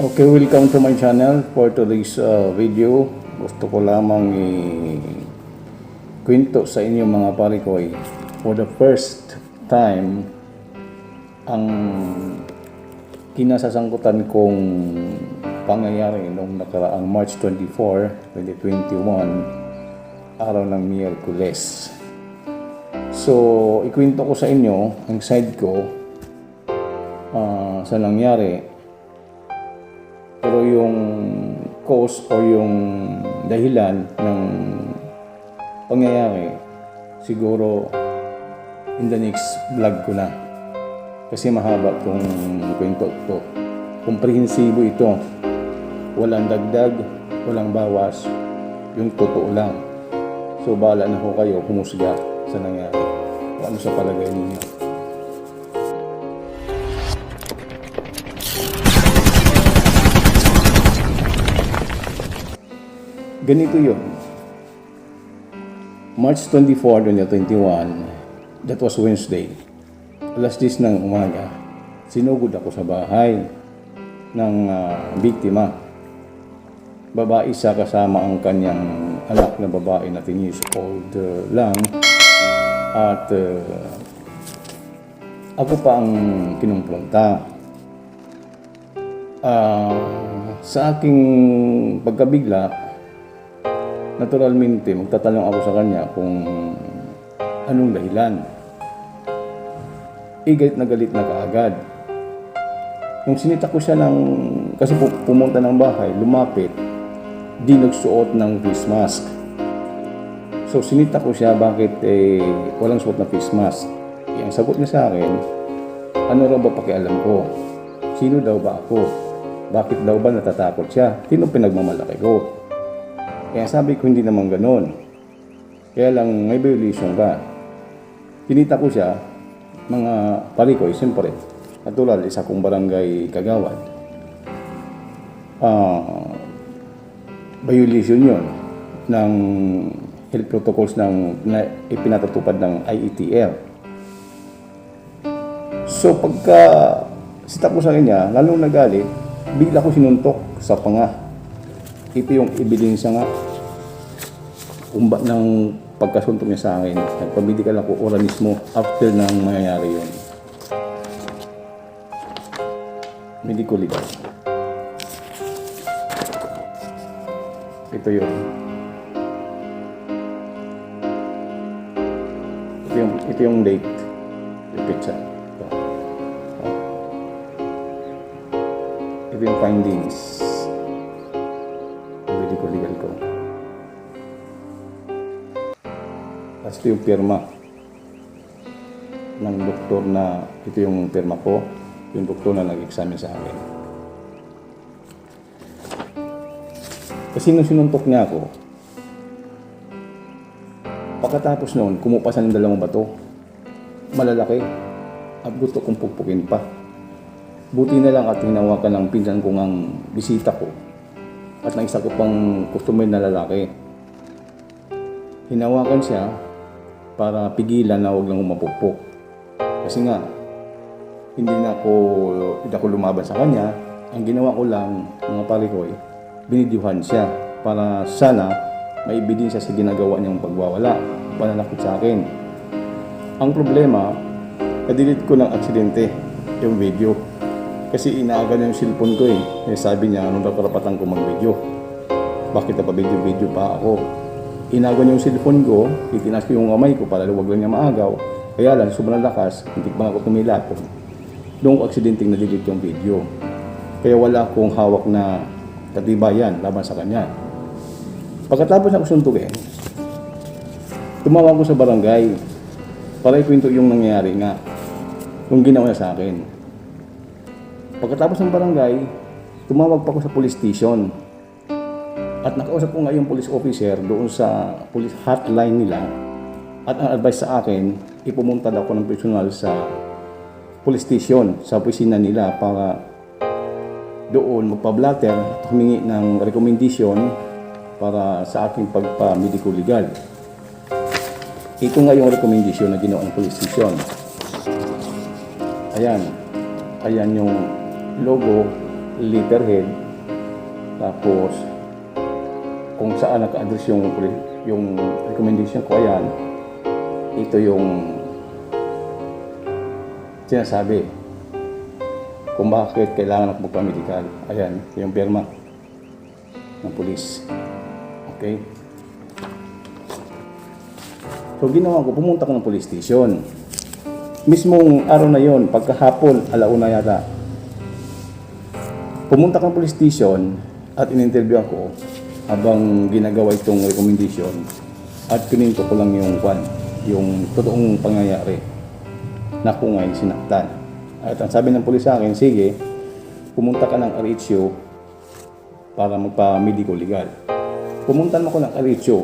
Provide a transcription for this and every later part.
Okay, welcome to my channel. For today's video, gusto ko lamang kwento sa inyo mga pare ko for the first time ang kinasasangkutan kong pangyayari noong nakaraang March 24, 2021, araw ng Miyerkules. So, ikwento ko sa inyo ang side ko sa nangyari. Pero yung cause o yung dahilan ng pangyayari, siguro in the next vlog ko na. Kasi mahaba itong kwento ito. Komprehensibo ito. Walang dagdag, walang bawas. Yung totoo lang. So, bahala na ho kayo humusga sa nangyari. O ano sa palagay ninyo. Ganito yun. March 24, 2021, that was Wednesday. Alas 10 ng umaga, sinugod ako sa bahay ng biktima. Babae siya kasama ang kanyang anak na babae na 10 years old lang. At ako pa ang kinumpronta. Sa aking pagkabigla, naturalmente, magtatanong ako sa kanya kung anong dahilan. Galit na kaagad. Nung sinita ko siya kasi pumunta ng bahay, lumapit, di nagsuot ng face mask. So sinita ko siya bakit walang suot na face mask. Ang sagot niya sa akin, ano raw ba pakialam ko? Sino daw ba ako? Bakit daw ba natatakot siya? Sino pinagmamalaki ko? Kaya sabi ko hindi naman ganoon. Kaya lang may violation ka. Kinita ko siya, mga palikoy, siyempre, natural, isa kong barangay kagawad. Violation yun ng health protocols na ipinatatupad ng IETL. So pagka sita ko sa kanya, lalong nagalit, bigla ko sinuntok sa panga. Ito yung ebidensya nga ng pagkasuntok niya sa akin. Nagpamedikal ako oras mismo after nang mangyayari yun. Medical legal. Ito yun. Ito yung date. Yung picture. Ito yung findings. Legal ko. Tapos ito yung pirma ng doktor na ito yung pirma ko, yung doktor na nag-examine sa akin. Kasi nung sinuntok niya ako, pagkatapos noon, kumupasan ng dalawang bato. Malalaki. At gusto kong puppukin pa. Buti na lang at hinawakan ng pinsan kong ang bisita ko. At ng isa ko pang customer na lalaki. Hinawakan siya para pigilan na huwag lang umapukpok. Kasi nga, hindi ako lumaban sa kanya. Ang ginawa ko lang, mga palikoy, binidyuhan siya para sana may ebidensya sa ginagawa niyang pagwawala, pananakot sa akin. Ang problema, na-delete ko ng aksidente yung video. Kasi inaaga na yung cellphone ko sabi niya, anong daw karapatan ko mag-video? Bakit na pa video pa ako? Inaga niya yung cellphone ko, itinaas ko yung kamay ko para huwag lang niya maagaw. Kaya lang, sobrang lakas, hindi pa ako tumilapon. Doon ko aksidenteng na-delete yung video. Kaya wala akong hawak na katibayan laban sa kanya. Pagkatapos ako suntukin, tumawag ko sa barangay para ikwento yung nangyayari nga, yung ginawa niya sa akin. Pagkatapos ng barangay, tumawag pa ako sa police station. At nakausap ko nga yung police officer doon sa police hotline nila. At ang advice sa akin, ipumunta daw ako ng personal sa police station, sa opisina nila para doon magpa-blatter at humingi ng recommendation para sa aking pagpa-medical legal. Ito nga yung recommendation na ginawa ng police station. Ayan yung logo, letterhead. Tapos, kung saan naka-address yung recommendation ko, ayan. Ito yung sinasabi kung bakit kailangan ako magpa-medical. Ayan, yung pirma ng pulis. Okay? So, ginawa ko, pumunta ko ng police station. Mismong araw na yon, pagkahapon, 1:00 yata. Pumunta ko ng police station at in-interview ako habang ginagawa itong recommendation at kininto ko lang yung totoong pangyayari na kung ngayon sinaktan. At ang sabi ng pulis sa akin, sige, pumunta ka ng RHU para magpa-medico legal. Pumunta naman ako ng RHU.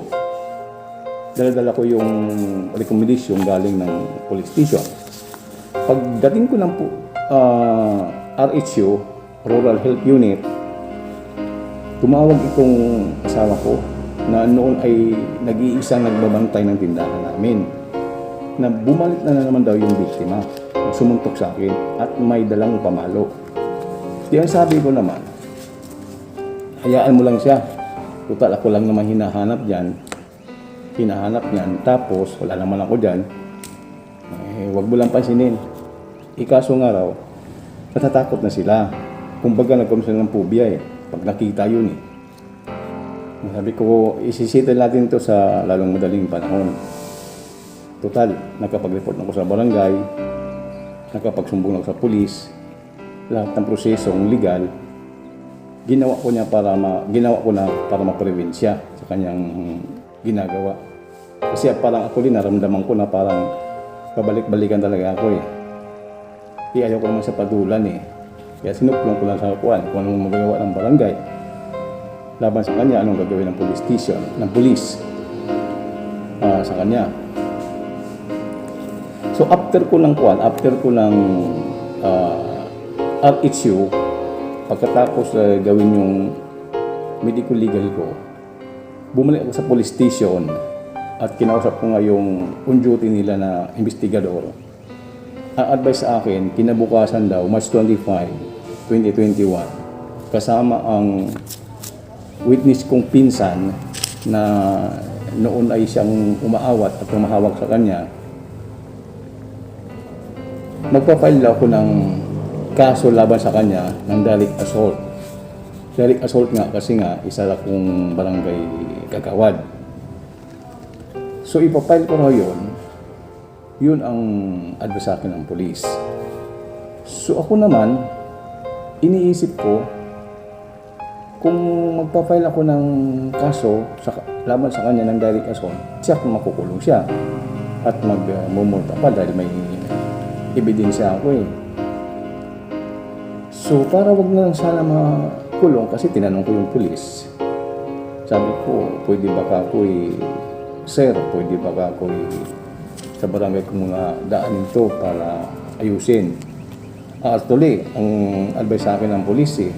Dala-dala ko yung recommendation galing ng police station. Pagdating ko ng RHU, Rural Health Unit, tumawag itong asawa ko na noon ay nag-iisang nagbabantay ng tindahan namin na bumalik na naman daw yung biktima, sumuntok sa akin at may dalang pamalo. Di ang sabi ko naman, hayaan mo lang siya. Total ako lang naman hinahanap niyan, tapos wala naman ako dyan. Wag mo lang pansinin. Ikaso nga raw, natatakot na sila. Kumbaga nagkaroon sila ng phobia pag nakita yun Sabi ko, isisita natin ito sa lalong madaling panahon. Total, nakapag-report ako sa barangay, nakapagsumbong ako sa pulis, lahat ng prosesong legal, ginawa ko na para ma-prevent siya sa kanyang ginagawa. Kasi parang ako din, naramdaman ko na parang pabalik-balikan talaga ako Ayaw ko naman sa padulan Kaya sinuplong ko lang sa kuwan kung anong magagawa ng barangay. Laban sa kanya, anong gagawin ng police station, ng police sa kanya. So after ko ng RHU, pagkatapos gawin yung medical legal ko, bumalik ako sa police station at kinausap ko nga yung on-duty nila na investigador. Ang advice sa akin, kinabukasan daw, March 25, 2021, kasama ang witness kong pinsan na noon ay siyang umaawat at tumahawak sa kanya, magpa-file daw ako ng kaso laban sa kanya ng direct assault. Direct assault nga kasi nga isa lang kong barangay kagawad. So ipapile ko raw yun ang advice sa akin ng police. So ako naman, iniisip ko, kung magpa-file ako ng kaso laban sa kanya ng direct assault, siya kung makukulong siya at magmumulta pa dahil may ebidensya ako So para wag na lang sana makulong, kasi tinanong ko yung police. Sabi ko, pwede ba ka ako sir, pwede ba ka ako sa barangay ko muna daanin to para ayusin. Actually, ang advice sa akin ng police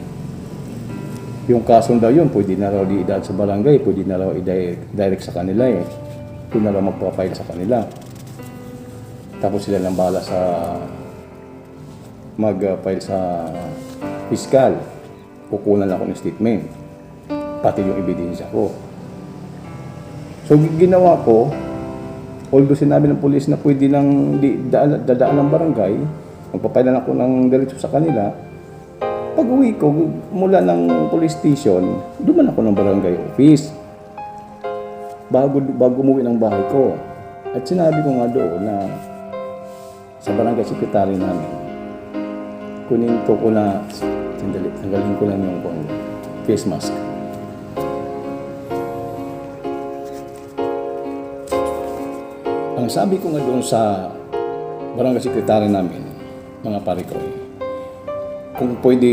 yung kaso daw yun, pwede na raw i-daan sa barangay, pwede na raw i-direct sa kanila Pwede na raw magpa-file sa kanila. Tapos sila lang bahala sa mag-file sa piskal. Kukunan lang ako ng statement. Pati yung ebidensya ko. So ginawa ko, although sinabi ng pulis na pwede lang dadaan ng barangay, magpapailan ako ng diretso sa kanila. Pag uwi ko mula ng police station, duman ako ng barangay office. Bago umuwi ng bahay ko. At sinabi ko nga doon na sa barangay secretary namin, kunin ko na, sandali, tanggalin ko lang yung face mask. Ang sabi ko nga doon sa barangay secretary namin, mga pare ko, kung pwede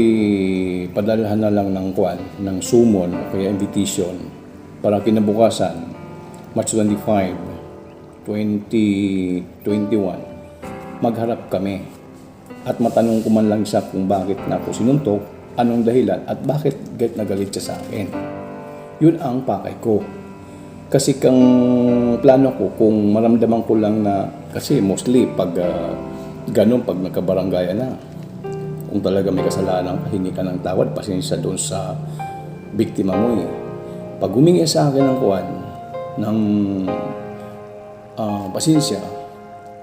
padalhan na lang ng ng summon o kaya invitation para kinabukasan, March 25, 2021, magharap kami at matanong ko man lang siya kung bakit na ako sinuntok, anong dahilan at bakit galit na galit siya sa akin. Yun ang pakay ko. Kasi kang plano ko, kung maramdaman ko lang na, kasi mostly pag ganun, pag nagkabarangaya na, Kung talaga may kasalanan, hingi ka ng tawad, pasensya doon sa biktima mo eh. Pag humingi sa akin ng kuwan, ng pasensya,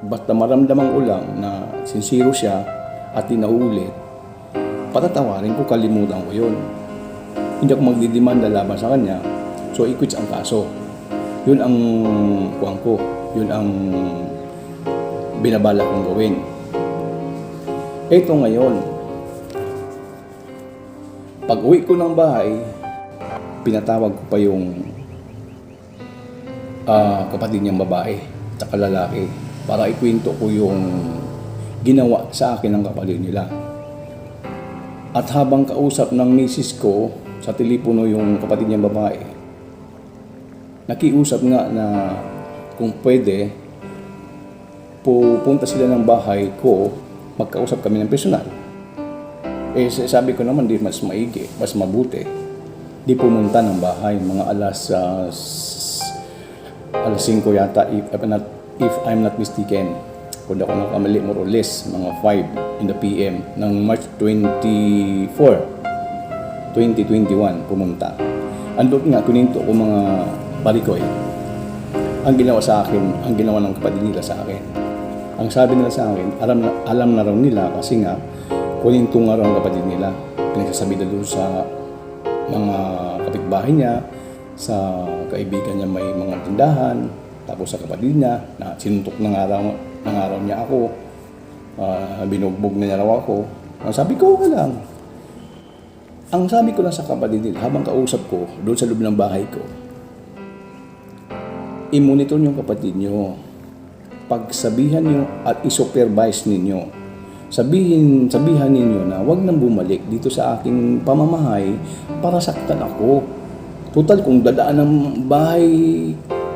basta maramdaman ko lang na sincero siya at tinaulit, patatawarin ko, kalimutan ko yun. Hindi ako magdidemanda laban sa kanya, so i-quits ang kaso. Yun ang kuwan ko, yun ang binabala kong gawin. Ito ngayon, pag uwi ko ng bahay, pinatawag ko pa yung kapatid niyang babae at lalaki para ikwento ko yung ginawa sa akin ng kapatid nila. At habang kausap ng misis ko sa telepono yung kapatid niyang babae, nakiusap nga na kung pwede, pupunta sila ng bahay ko, magkausap kami ng personal. Eh sabi ko naman, di mas maigi, mas mabuti, di pumunta ng bahay, mga alas 5 yata, if I'm not mistaken. Kung ako nakamali, more or less, mga 5 in the PM ng March 24, 2021, pumunta. Andun nga, kuninto ko mga barikoy. Ang ginawa sa akin, ang ginawa ng kapatid nila sa akin. Ang sabi nila sa akin, alam na raw nila kasi nga, kuninto nga raw ang kapatid nila. Pinagsasabi na doon sa mga kapitbahay niya, sa kaibigan niya may mga tindahan, tapos sa kapatid niya, na sinuntok ng araw niya ako, binugbog na niya raw ako. Sabi ko, okay lang. Ang sabi ko lang sa kapatid nila, habang kausap ko, doon sa loob ng bahay ko, i-monitor niyo yung kapatid niyo. Pagsabihan niyo at i-supervise ninyo. Sabihan ninyo na huwag nang bumalik dito sa aking pamamahay para saktan ako. Total, kung dadaan ng bahay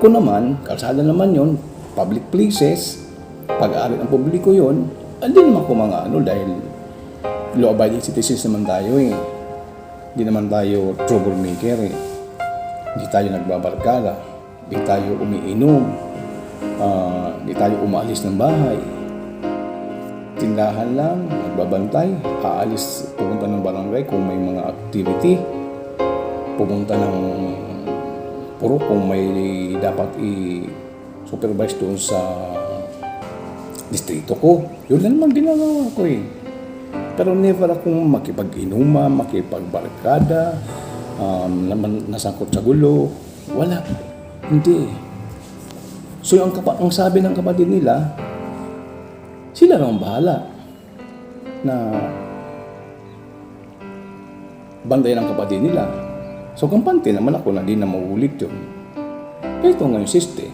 ko naman, kalsada naman yon, public places, pag-aari ng publiko yon, hindi naman ko mga dahil law-abiding citizens naman tayo eh. Hindi naman tayo troublemaker eh. Hindi tayo nagbabarkada, hindi tayo umiinom, hindi tayo umaalis ng bahay. Tindahan lang, nagbabantay, aalis, pupunta ng barangay kung may mga activity, pumunta ng puro kung may dapat i-supervise doon sa distrito ko. Yun lang naman ginagawa ko eh. Pero never akong makipag-inuman, makipagbarkada, nasangkot sa gulo. Wala. Hindi. So ang sabi ng kapatid nila, sila lang bahala na bandayan ng kapatid nila. So, kampante naman ako na di na mauulit yun. Ito ngayon, siste.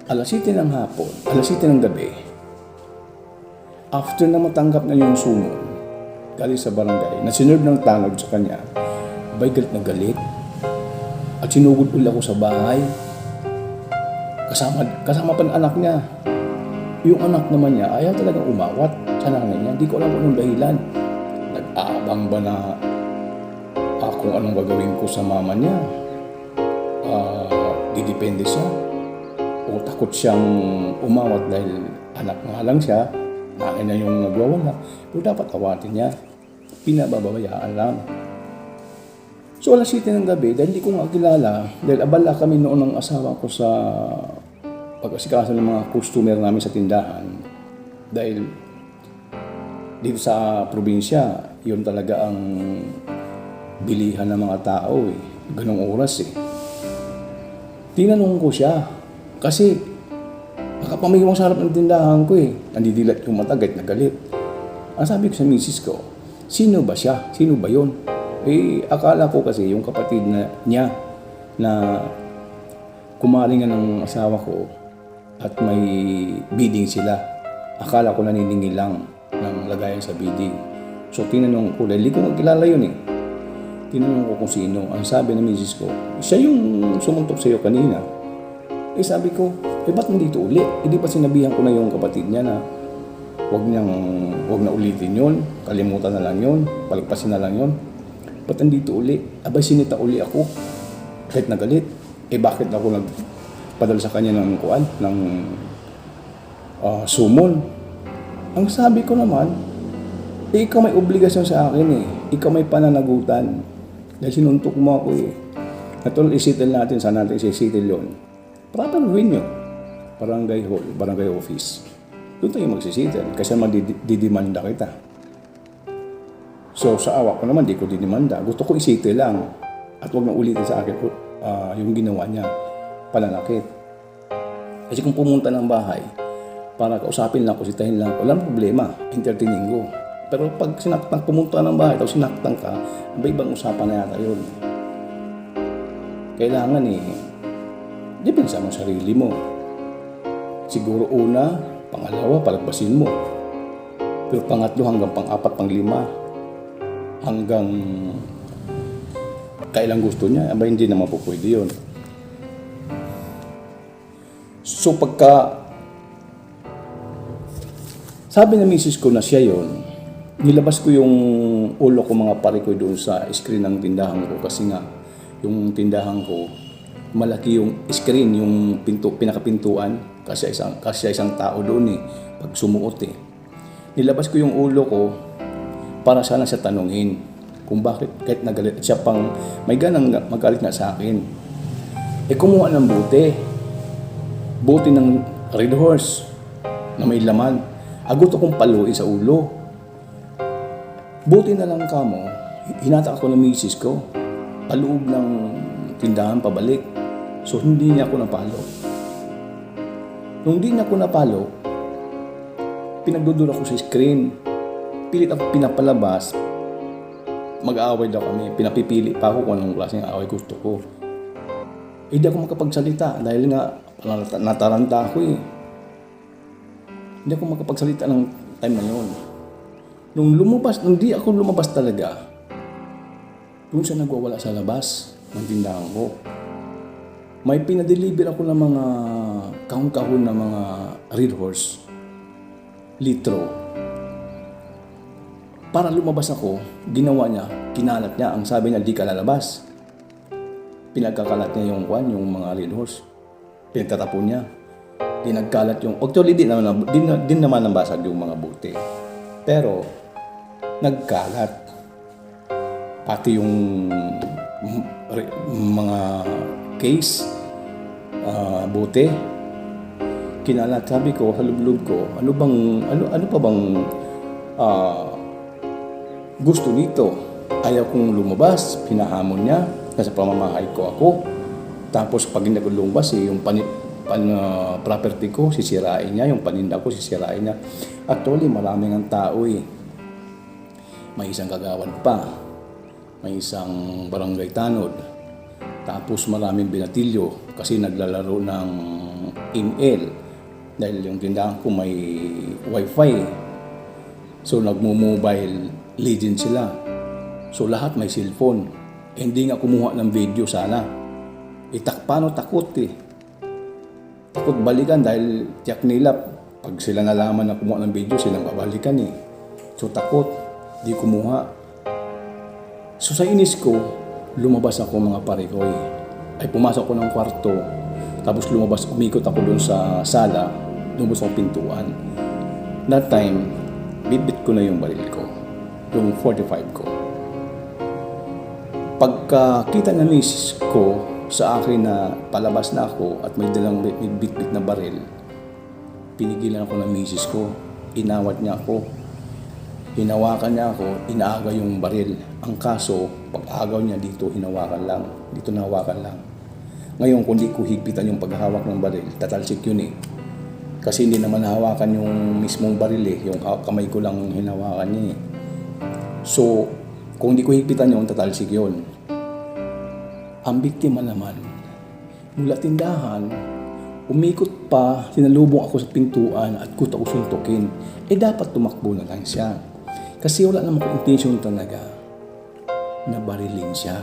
Alas 7 ng hapon, alas 7 ng gabi, after na matanggap na yung sumo, galing sa barangay, na sinerve ng tanod sa kanya, abay galit na galit. At sinugod ulit ako sa bahay. Kasama pa ng anak niya. Yung anak naman niya, ayaw talagang umawat sa nanay niya. Hindi ko alam kung anong dahilan. Nag-aabang ba na kung anong gagawin ko sa mama niya, didepende siya, o takot siyang umawat dahil anak nga lang siya, nanay na yung nagwawala, pero dapat awatin niya, pinababayaan lang. So alas 7 ng gabi, dahil hindi ko nga kilala, dahil abala kami noon ng asawa ko sa pag-asikaso ng mga customer namin sa tindahan, dahil dito sa probinsya, yun talaga ang bilihan ng mga tao eh. Ganong oras eh. Tinanong ko siya. Kasi nakapamigwang sa harap ng tindahan ko eh. Nandidilat yung mata, galit na galit. Ang sabi ko sa misis ko, sino ba siya? Sino ba yun? Eh, akala ko kasi yung kapatid niya na kumaringan ng asawa ko at may bidding sila. Akala ko naniningil lang ng lagayan sa bidding. So tinanong ko, dahil hindi ko magkilala yun eh. Tinanong ko kung sino. Ang sabi ng misis ko, siya yung sumuntok sa'yo kanina. Eh sabi ko, ba't nandito ulit? Hindi pa sinabihan ko na yung kapatid niya na huwag na ulitin yun, kalimutan na lang yun, palagpasin na lang yun. Ba't nandito ulit? Abay sinita uli ako. Kahit na galit. Bakit ako nagpadala sa kanya ng sumon? Ang sabi ko naman, Eh, ikaw may obligasyon sa akin eh. Ikaw may pananagutan. Dahil sinuntok mo ako eh. Natuloy isettle natin, saan natin isisettle yun? Proper venue. Barangay hall, barangay office. Doon tayo magsisettle kasi magdidimanda kita. So sa awa ko naman, di ko didimanda. Gusto ko isettle lang. At huwag na ulitin sa akin yung ginawa niya. Pananakit. Kasi kung pumunta ng bahay, para kausapin lang, kusitahin lang, walang problema, entertaining ko. Pero pag pumunta ng bahay, tapos sinaktan ka, iba-ibang usapan na yata yun. Kailangan depensa mo sarili mo. Siguro una, pangalawa, palagpasin mo. Pero pangatlo hanggang pang-apat, pang-lima, hanggang kailang gusto niya, hindi naman po pwede yun. So pagka sabi ng misis ko na siya yon, nilabas ko yung ulo ko mga pare ko doon sa screen ng tindahan ko kasi nga yung tindahan ko malaki yung screen, yung pinakapintuan kasi isang tao doon pag sumuot Nilabas ko yung ulo ko para sana siya tanungin kung bakit kahit nagalit siya pang may ganang magalit na sa akin. Kumuha ng buti ng Red Horse na may laman. Agot akong paluin sa ulo. Buti na lang kamo, hinata ako ng misis ko. Paloob ng tindahan pabalik. So hindi niya ako napalo. Nung hindi niya ako napalo, pinagdudura ko sa screen. Pilit ako pinapalabas. Mag-aaway daw kami. Pinapipili pa ako kung anong klaseng away gusto ko. Hindi ako makapagsalita dahil nga nataranta ako Hindi ako makapagsalita ng time na yun. Nung di ako lumabas talaga, doon siya nagwawala sa labas ng tindahan ko. May pinadeliver ako ng mga kahon-kahon na mga Red Horse, litro. Para lumabas ako, ginawa niya, kinalat niya. Ang sabi niya, di ka lalabas. Pinagkakalat niya yung mga Red Horse. Pinagtatapon niya. Dinagkalat yung... Actually, din naman nabasag yung mga buti. Pero, nagkalat. Pati yung mga case, buti. Kinalat. Sabi ko, sa loob ko, ano pa bang gusto nito? Ayaw kong lumabas. Pinahamon niya. Kasi pamamahay ko ako. Tapos pag hindi ko lumabas, yung property ko, sisirain niya. Yung paninda ko, sisirain niya. Actually, maraming ang tao May isang kagawad pa. May isang barangay tanod. Tapos maraming binatilyo kasi naglalaro ng ML. Dahil yung tindahan ko may wifi. So nagmo-mobile legend sila. So lahat may cellphone. Hindi nga kumuha ng video sana. Paano takot Takot balikan dahil tiyak nila pag sila nalaman na kumuha ng video, silang babalikan So takot, di kumuha. So sa inis ko, lumabas ako mga pare ko Ay pumasok ako ng kwarto, tapos umikot ako doon sa sala, lumabas ako pintuan. That time, bibit ko na yung baril ko, yung 45 ko. Pagkakita ng misis ko sa akin na palabas na ako at may dalang bit-bit na baril, pinigilan ako ng misis ko. Inawat niya ako. Hinawakan niya ako. Inaaga yung baril. Ang kaso, pag-agaw niya dito, hinawakan lang. Dito nahawakan lang. Ngayon, kung di ko higpitan yung paghahawak ng baril, tatalsik yun Kasi hindi naman nahawakan yung mismong baril Yung kamay ko lang hinawakan niya So, kung di ko higpitan yun, tatalsik yun. Ang biktima naman, mula tindahan, umikot pa, sinalubong ako sa pintuan at gusto ko suntukin. Dapat tumakbo na lang siya. Kasi wala naman ko intention talaga na barilin siya.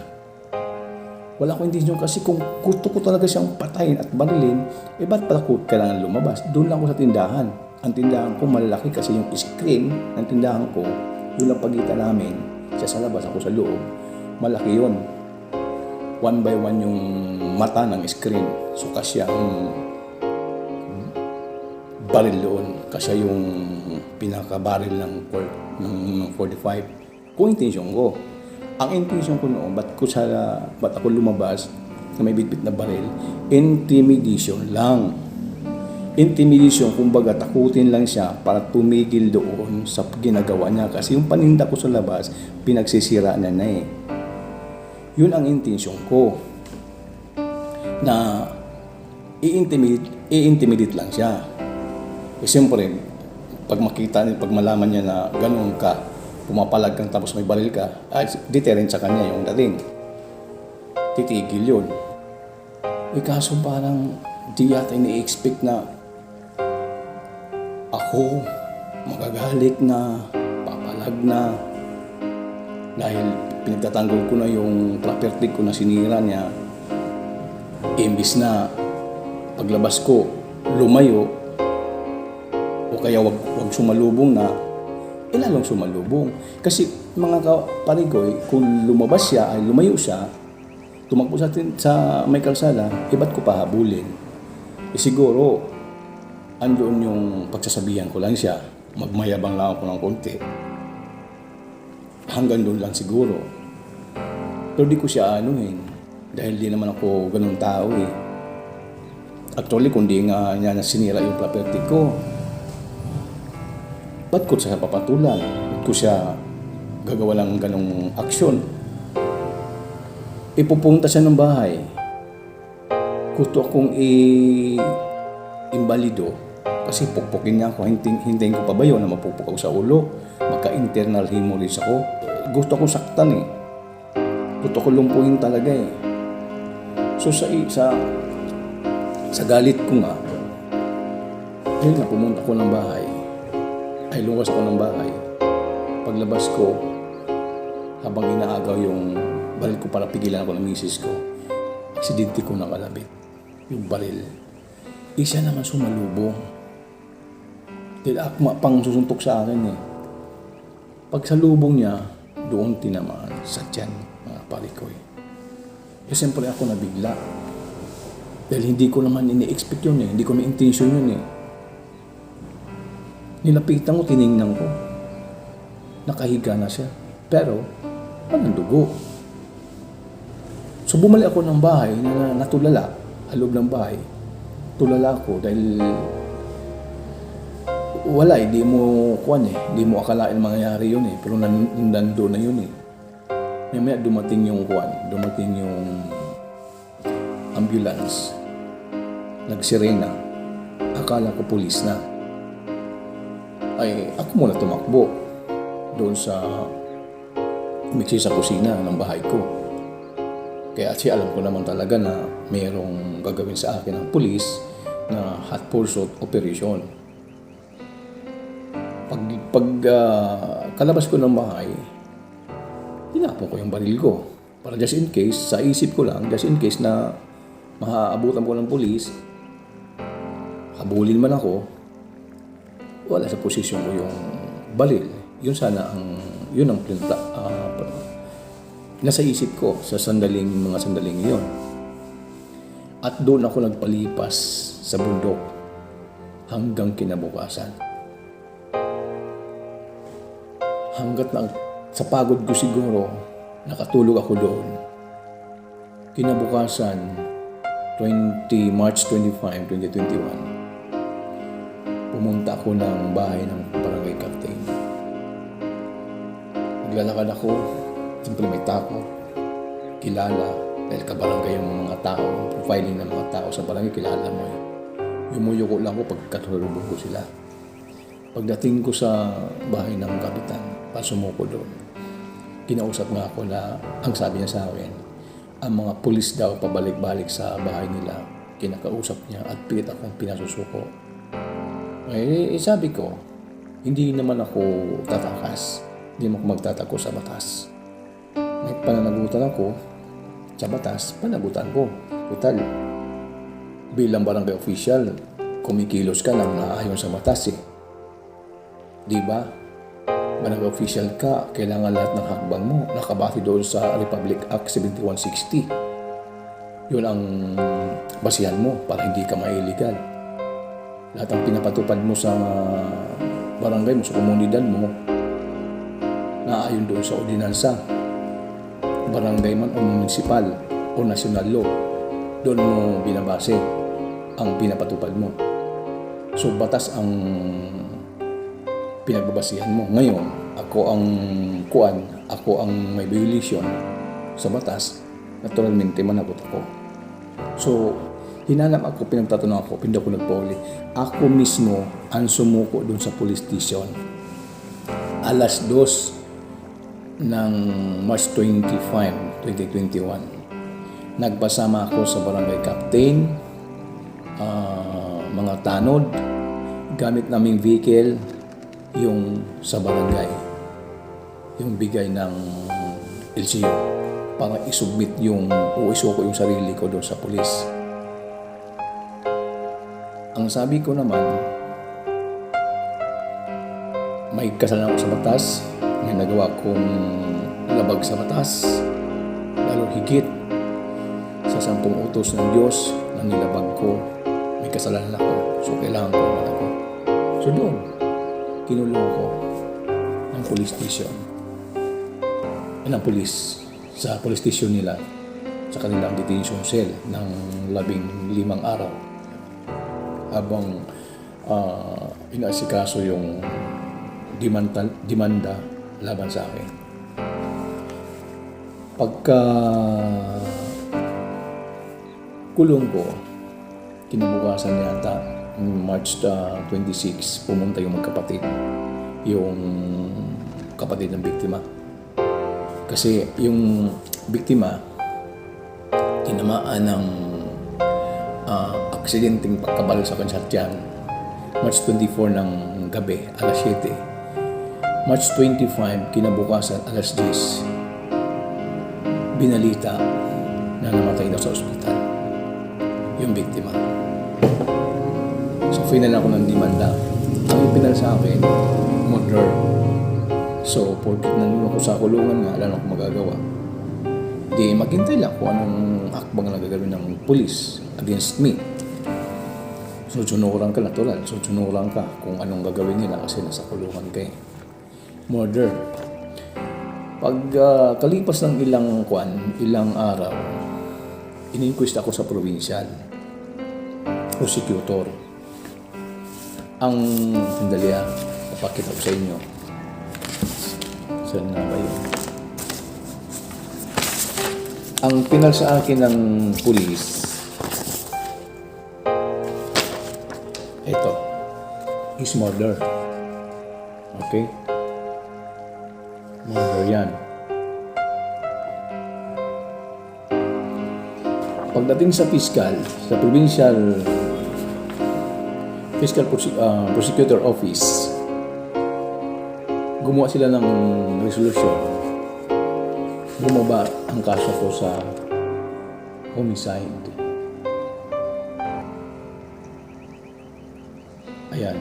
Wala ko intention kasi kung gusto ko talaga siyang patayin at barilin, ba't pala ko kailangan lumabas? Doon lang ako sa tindahan. Ang tindahan ko malalaki kasi yung screen ng tindahan ko, yun lang pagitan namin. Siya sa labas, ako sa loob. Malaki yun. 1 by 1 yung mata ng screen. So kasi ang baril doon. kasi yung pinaka-barrel ng 45. Kung intensyon ko. Ang intensyon ko noon, ba't ako lumabas na may bitbit na baril? Intimidation lang. Intimidation, kumbaga takutin lang siya para tumigil doon sa ginagawa niya. Kasi yung paninda ko sa labas, pinagsisira na eh. Yun ang intensyon ko. Na i-intimidate lang siya. E siyempre, pag malaman niya na ganun ka, pumapalag kang tapos may baril ka, deterrent sa kanya yung dating. Titigil yun. Kaso parang di yata ini-expect na ako magagalit na, papalag na, dahil pinagtatanggol ko na yung property ko na sinira niya. Imbis na paglabas ko, lumayo, o kaya wag sumalubong na, lalong sumalubong. Kasi mga kaparigoy, kung lumabas siya, ay lumayo siya, tumakbo sa may kalsada, ba't ko pahabulin? Siguro, andoon yung pagsasabihan ko lang siya, magmayabang lang ako ng konti. Hanggang doon lang siguro. Pero di ko siya anuhin, dahil di naman ako ganun tao eh. Actually, kung di nga niya nasinira yung property ko, ba't ko siya papatulan? Ba't ko siya gagawa lang ganong aksyon? Ipupunta siya ng bahay. Gusto akong imbalido. Kasi pukpukin niya ako, hintayin ko pa ba yun na mapupuk ako sa ulo? Magka-internal hemorrhage ako. Gusto ko saktan eh. Gusto ko lumpuhin talaga eh. So sa galit ko nga, yun nga, pumunta ko ng bahay. Lumas ako ng bahay. Paglabas ko, habang inaagaw yung baril ko para pigilan ako ng misis ko, aksidente ko nakalabit. Yung baril. Isa naman sumalubong. Dahil akma pang susuntok sa akin eh. Pag salubong niya, doon tinamaan sa tiyan, mga parikoy. Siyempre ako nabigla. Dahil hindi ko naman ini-expect yun eh. Hindi ko may intention yun eh. Nilapitan ko, tinignan ko. Nakahiga na siya. Pero, walang dugo. So bumalik ako ng bahay na natulala. Halog ng bahay. Tulala ako dahil wala eh, di mo akalain mangyayari yun eh, pero nando na yun eh. May dumating yung ambulance, nagsirena, akala ko pulis na. Ay, ako muna tumakbo doon sa umiksi sa kusina ng bahay ko. Kaya alam ko naman talaga na mayroong gagawin sa akin ng pulis na hot pursuit operation. Kalabas ko ng bahay, tinapon ko yung baril ko. Para just in case, sa isip ko lang, just in case na mahaabutan ko ng pulis, habulin man ako, wala sa posisyon ko yung baril. Yun ang nasa isip ko sa mga sandaling iyon. At doon ako nagpalipas sa bundok hanggang kinabukasan. Hanggat sa pagod ko siguro, nakatulog ako doon. Kinabukasan, March 25, 2021, pumunta ako ng bahay ng barangay captain. Naglalakad ako, siyempre may takot, kilala, dahil kabarangay yung mga tao, profiling ng mga tao sa barangay, kilala mo eh. Yumuyuko lang ako pagkatulog ko sila. Pagdating ko sa bahay ng kapitan, pasumuko doon, kinausap nga ako na, ang sabi niya sa akin, ang mga pulis daw pabalik-balik sa bahay nila, kinakausap niya at pilit akong pinasusuko. Sabi ko, hindi naman ako tatakas, hindi mo ako magtatako sa batas. May pananagutan ako sa batas, panagutan ko. Total, bilang barangay official, kumikilos ka nang naayon sa batas eh. Diba? Barangay official ka, kailangan lahat ng hakbang mo nakabase doon sa Republic Act 7160. Yun ang basihan mo para hindi ka ma-illegal. Lahat ng pinapatupad mo sa barangay mo, sa komunidad mo, naayon doon sa ordinansa, barangay man o municipal o national law. Doon mo binabase ang pinapatupad mo. So, batas ang pinagbabasihan mo. Ngayon, ako ang may violation sa batas, naturalmente managot ako. So, hinanap ako, pinagtatanong ako, hindi ako nagpauli. Ako mismo ang sumuko doon sa police station. Alas 2 ng March 25, 2021. Nagpasama ako sa barangay captain, mga tanod, gamit naming vehicle, yung sa barangay, yung bigay ng LGU para isubmit o isuko yung sarili ko doon sa pulis. Ang sabi ko naman, may kasalanan ako sa batas, may nagawa kong labag sa batas, lalo higit sa 10 utos ng Diyos na nilabag ko, may kasalanan ako, so kailangan ko naman ako. So doon, kinulong ako ng police station. Ng police, sa police station nila, sa kanilang detention cell ng 15 araw. Habang inaasikaso yung demanda laban sa akin. Pagka kulong ko, kinabukasan yata, March 26, pumunta yung magkapatid, yung kapatid ng biktima. Kasi yung biktima, tinamaan ng aksidenteng pagkabalo sa kanyang March 24 ng gabi, alas 7. March 25, kinabukasan, alas 10, binalita na namatay daw sa ospital yung biktima. So, final ako ng demanda. Ang pinal sa akin, murder. So, porkit nandun ako sa kulungan nga, alam ako magagawa. Di maghintay lang kung anong akbang na gagawin ng police against me. So, sunuran ka natural. So, sunuran ka kung anong gagawin nila kasi nasa kulungan ka eh. Murder. Pag kalipas ng ilang araw, in-inquest ako sa provincial prosecutor. Ang sandali napakita ko sa inyo. Saan na ba yun? Ang pinal sa akin ng pulis, ito, is murder. Okay? Murder yan. Pagdating sa fiscal, sa provincial fiscal prosecutor office, gumawa sila ng resolution. Bumaba ang kaso ko sa homicide. Ayan.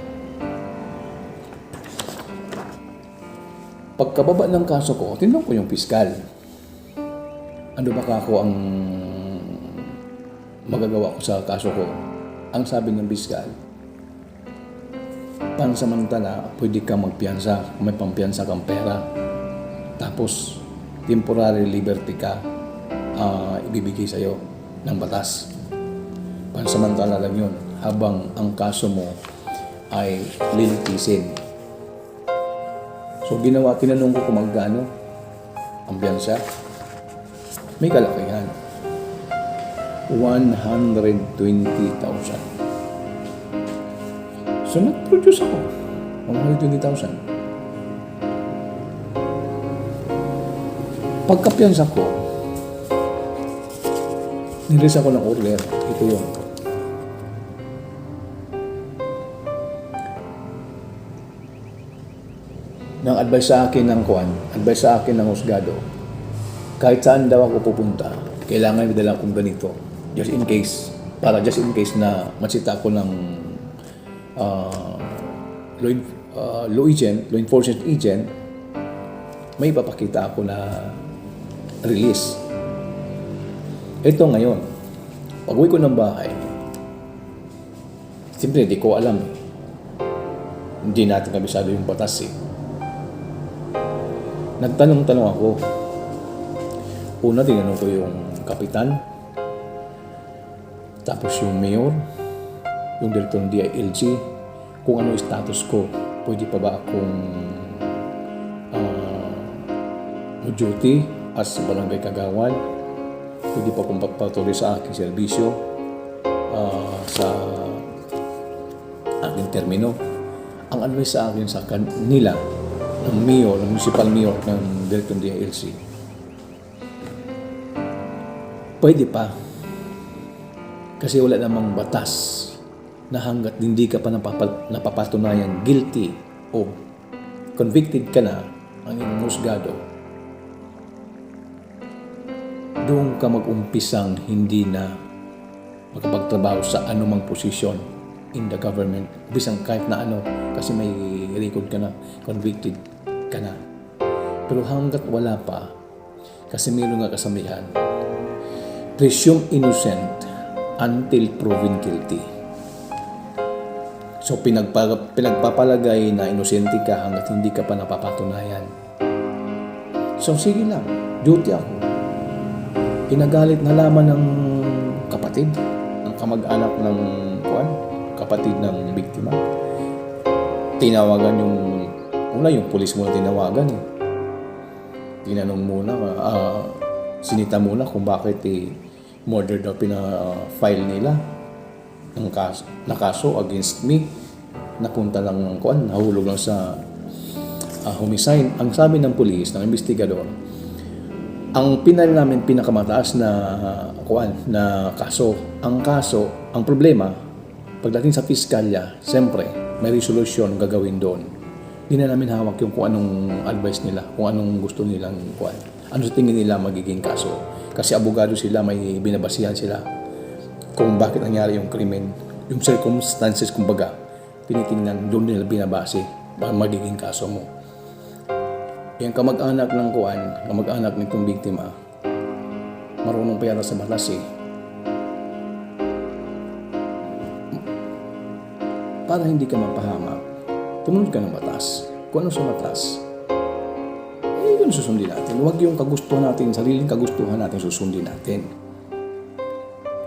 Pagkababa ng kaso ko, tinanong ko yung piskal. Ano ba ako ang magagawa ko sa kaso ko? Ang sabi ng piskal, pansamantala, pwede kang magpiyansa, may pampiyansa kang pera. Tapos, temporary liberty ka, ibibigay sa'yo ng batas. Pansamantala lang yun, habang ang kaso mo ay lilitisin. So, tinanong ko kung magkano ang piyansa. May kalakihan. 120,000. So, nag-produce ako. 120,000. Pagkapiyansa ko, nilis ako ng order. Ito yun. Nang advice sa akin advice sa akin ng husgado, kahit saan daw ako pupunta, kailangan idala kong ganito. Just in case na masita ako ng law enforcement agent, may ipapakita ako na release. Ito ngayon, pag uwi ko ng bahay, Siyempre, di ko alam eh. Hindi natin kabisado yung batas eh. Nagtanong-tanong ako. Una, tinanong ko yung kapitan, tapos yung mayor, yung direktor ng DILG, kung ano yung status ko. Pwede pa ba akong duty as barangay kagawad? Pwede pa akong pagpatuloy sa aking serbisyo sa aking termino. Ang advice sa akin sa kanila, ng mayor, ng municipal mayor ng direktor ng DILG, pwede pa. Kasi wala namang batas na hanggat hindi ka pa napapatunayan guilty o convicted ka na ang iyong husgado, doon ka mag-umpisang hindi na makapagtrabaho sa anumang posisyon in the government. Bisang kahit na ano, kasi may record ka na, convicted ka na. Pero hanggat wala pa, kasi mayroon nga kasamihan, presume innocent until proven guilty. So pinagpapalagay na inosente ka hanggat hindi ka pa napapatunayan. So sige lang, duty ako. Inagalit na laman ng kapatid, ng kamag-anak ng kapatid ng biktima. Tinawagan yung pulis muna tinawagan eh. Tinanong muna, sinita muna kung bakit murder daw pina-file nila na kaso against me. Napunta lang ng nahulog lang sa homicide. Ang sabi ng pulis, ng investigador, ang pinal namin pinakamataas na kaso. Ang problema, pagdating sa piskalya, siyempre, may resolusyon gagawin doon. Hindi na namin hawak yung kung anong advice nila, kung anong gusto nilang ano sa tingin nila magiging kaso. Kasi abogado sila, may binabasihan sila kung bakit nangyari yung krimen. Yung circumstances, kumbaga, tinitingnan, doon nila binabase magiging kaso mo. Yung kamag-anak ng kamag-anak nitong biktima, marunong pa yata sa batas eh. Para hindi ka mapahamak, tumunod ka ng batas. Kung ano sa batas, yun susundin natin. Huwag yung kagustuhan natin, sariling kagustuhan natin susundin natin.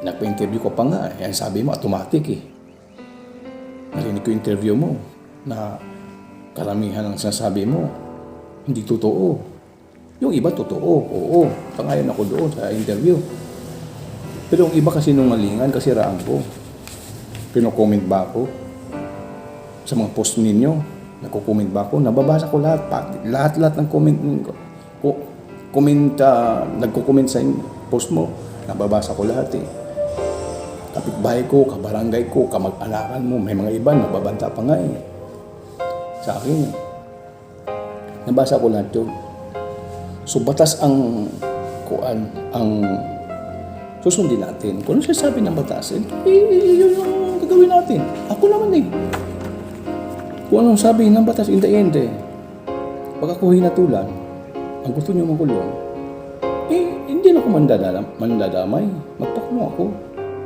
Nagpa-interview ko pa nga, sabi mo, automatic eh. Narinig ko interview mo, na karamihan ng sinasabi mo, hindi totoo. Yung iba totoo, oo. Pangayon ako doon sa interview. Pero yung iba kasi nungalingan, kasi raan ko. Pino-comment ba ako? Sa mga post ninyo, nagko-comment ba ako? Nababasa ko lahat. Lahat ng comment ko. Nagko-comment sa post mo. Nababasa ko lahat eh. Kapitbahay ko, kabarangay ko, kamag-anakan mo. May mga iba, nababanta pa nga eh. Sa akin eh. Nabasa ko lahat yun. So, batas ang susundin natin. Kung ano siya sabi ng batas, yun yung gagawin natin. Ako naman eh. Kung anong sabi ng batas, in the end eh. Pag ako hinatulan, ang gusto niyo makulong, hindi na ako mandadamay. Magpakulong ako.